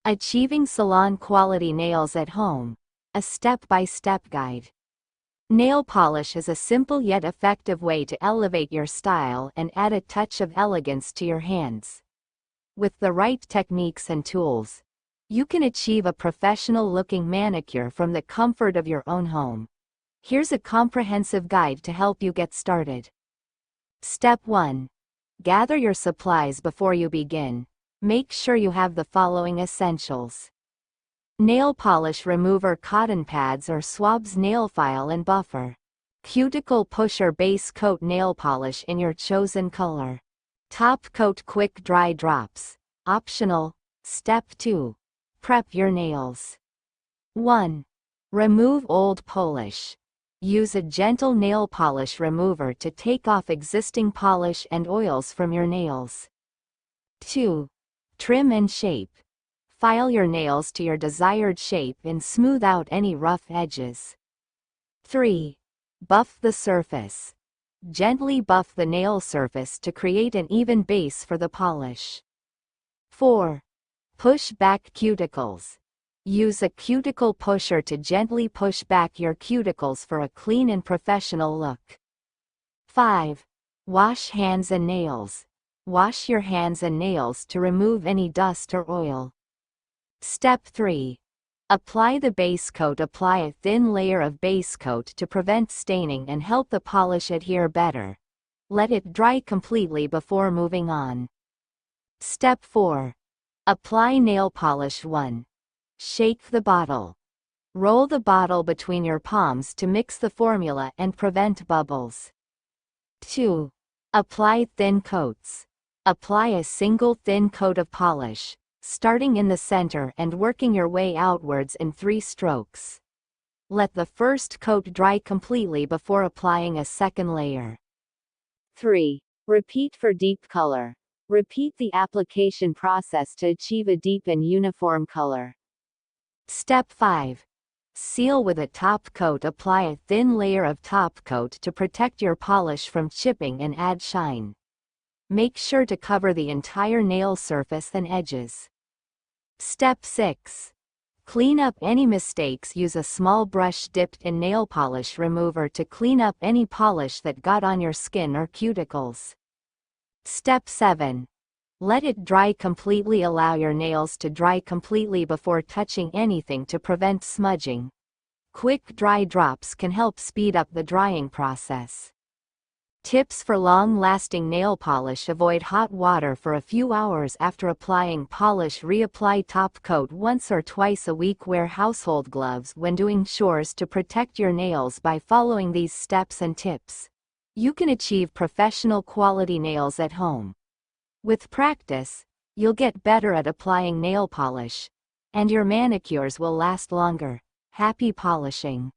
Achieving salon quality nails at home, a step-by-step guide. Nail polish is a simple yet effective way to elevate your style and add a touch of elegance to your hands. With the right techniques and tools, you can achieve a professional-looking manicure from the comfort of your own home. Here's a comprehensive guide to help you get started. Step 1. Gather your supplies before you begin. Make sure you have the following essentials: nail polish remover, cotton pads or swabs, nail file and buffer, cuticle pusher, base coat nail polish in your chosen color, top coat, quick dry drops, optional. Step 2. Prep your nails. 1. Remove old polish. Use a gentle nail polish remover to take off existing polish and oils from your nails. 2. Trim and shape. File your nails to your desired shape and smooth out any rough edges. 3. Buff the surface. Gently buff the nail surface to create an even base for the polish. 4. Push back cuticles. Use a cuticle pusher to gently push back your cuticles for a clean and professional look. 5. Wash hands and nails. Wash your hands and nails to remove any dust or oil. Step 3. Apply the base coat. Apply a thin layer of base coat to prevent staining and help the polish adhere better. Let it dry completely before moving on. Step 4. Apply nail polish. 1. Shake the bottle. Roll the bottle between your palms to mix the formula and prevent bubbles. 2. Apply thin coats. Apply a single thin coat of polish, starting in the center and working your way outwards in 3 strokes. Let the first coat dry completely before applying a second layer. 3. Repeat for deep color. Repeat the application process to achieve a deep and uniform color. Step 5. Seal with a top coat. Apply a thin layer of top coat to protect your polish from chipping and add shine. Make sure to cover the entire nail surface and edges. Step 6. Clean up any mistakes. Use a small brush dipped in nail polish remover to clean up any polish that got on your skin or cuticles. Step 7. Let it dry completely. Allow your nails to dry completely before touching anything to prevent smudging. Quick dry drops can help speed up the drying process. Tips for long-lasting nail polish: avoid hot water for a few hours after applying polish. Reapply top coat once or twice a week. Wear household gloves when doing chores to protect your nails. By following these steps and tips, you can achieve professional quality nails at home. With practice, you'll get better at applying nail polish, and your manicures will last longer. Happy polishing!